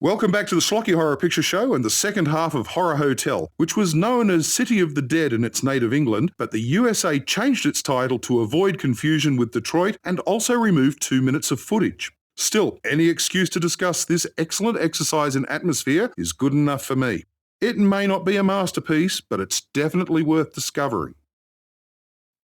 Welcome back to the Schlocky Horror Picture Show and the second half of Horror Hotel, which was known as City of the Dead in its native England, but the USA changed its title to avoid confusion with Detroit and also removed 2 minutes of footage. Still, any excuse to discuss this excellent exercise in atmosphere is good enough for me. It may not be a masterpiece, but it's definitely worth discovering.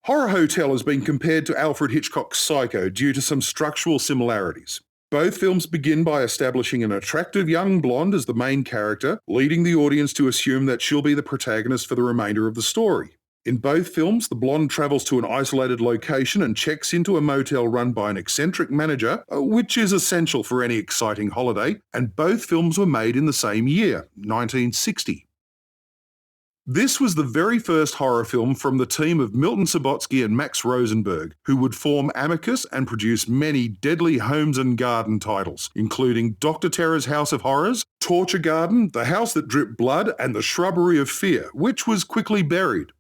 Horror Hotel has been compared to Alfred Hitchcock's Psycho due to some structural similarities. Both films begin by establishing an attractive young blonde as the main character, leading the audience to assume that she'll be the protagonist for the remainder of the story. In both films, the blonde travels to an isolated location and checks into a motel run by an eccentric manager, which is essential for any exciting holiday, and both films were made in the same year, 1960. This was the very first horror film from the team of Milton Subotsky and Max Rosenberg, who would form Amicus and produce many deadly Homes and Garden titles, including Dr. Terror's House of Horrors, Torture Garden, The House That Dripped Blood, and The Shrubbery of Fear, which was quickly buried.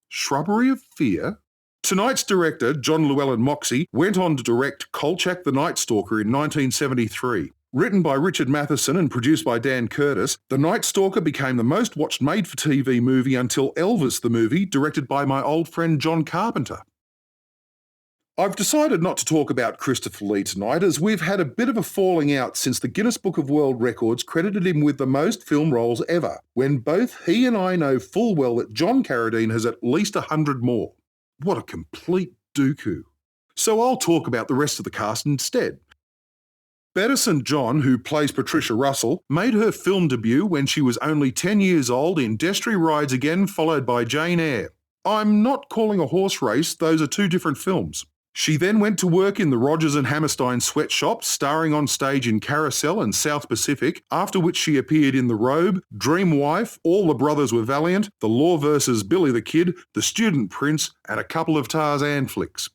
Shrubbery of Fear? Tonight's director, John Llewellyn Moxey, went on to direct Kolchak the Night Stalker in 1973. Written by Richard Matheson and produced by Dan Curtis, The Night Stalker became the most watched made-for-TV movie until Elvis the movie, directed by my old friend John Carpenter. I've decided not to talk about Christopher Lee tonight, as we've had a bit of a falling out since the Guinness Book of World Records credited him with the most film roles ever, when both he and I know full well that John Carradine has at least 100 more. What a complete dooku. So I'll talk about the rest of the cast instead. Betta St. John, who plays Patricia Russell, made her film debut when she was only 10 years old in Destry Rides Again, followed by Jane Eyre. I'm not calling a horse race, those are two different films. She then went to work in the Rogers and Hammerstein sweatshop, starring on stage in Carousel and South Pacific, after which she appeared in The Robe, Dream Wife, All the Brothers Were Valiant, The Law vs. Billy the Kid, The Student Prince, and a couple of Tarzan flicks.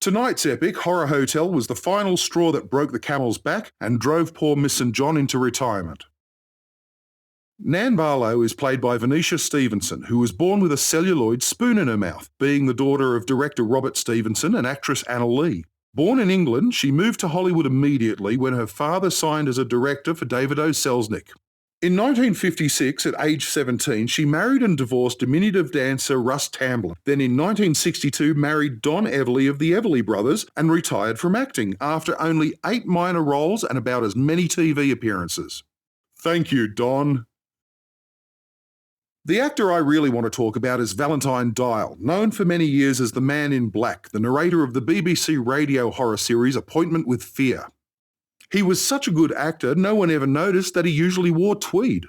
Tonight's epic, Horror Hotel, was the final straw that broke the camel's back and drove poor Miss St. John into retirement. Nan Barlow is played by Venetia Stevenson, who was born with a celluloid spoon in her mouth, being the daughter of director Robert Stevenson and actress Anna Lee. Born in England, she moved to Hollywood immediately when her father signed as a director for David O. Selznick. In 1956, at age 17, she married and divorced diminutive dancer Russ Tamblyn. Then in 1962 married Don Everly of the Everly Brothers and retired from acting after only 8 minor roles and about as many TV appearances. Thank you, Don. The actor I really want to talk about is Valentine Dyal, known for many years as the Man in Black, the narrator of the BBC radio horror series Appointment with Fear. He was such a good actor, no one ever noticed that he usually wore tweed.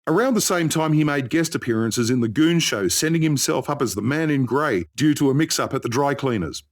Around the same time, he made guest appearances in The Goon Show, sending himself up as the Man in Grey due to a mix-up at the dry cleaners.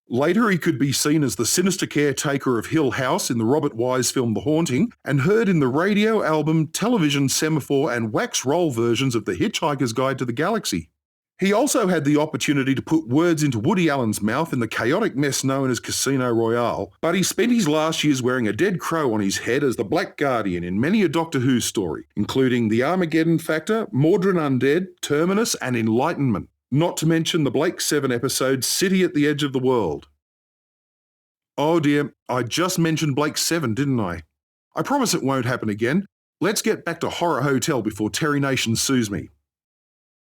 Later, he could be seen as the sinister caretaker of Hill House in the Robert Wise film The Haunting, and heard in the radio album, television semaphore and wax roll versions of The Hitchhiker's Guide to the Galaxy. He also had the opportunity to put words into Woody Allen's mouth in the chaotic mess known as Casino Royale, but he spent his last years wearing a dead crow on his head as the Black Guardian in many a Doctor Who story, including The Armageddon Factor, Mordrin Undead, Terminus, and Enlightenment, not to mention the Blake 7 episode City at the Edge of the World. Oh dear, I just mentioned Blake 7, didn't I? I promise it won't happen again. Let's get back to Horror Hotel before Terry Nation sues me.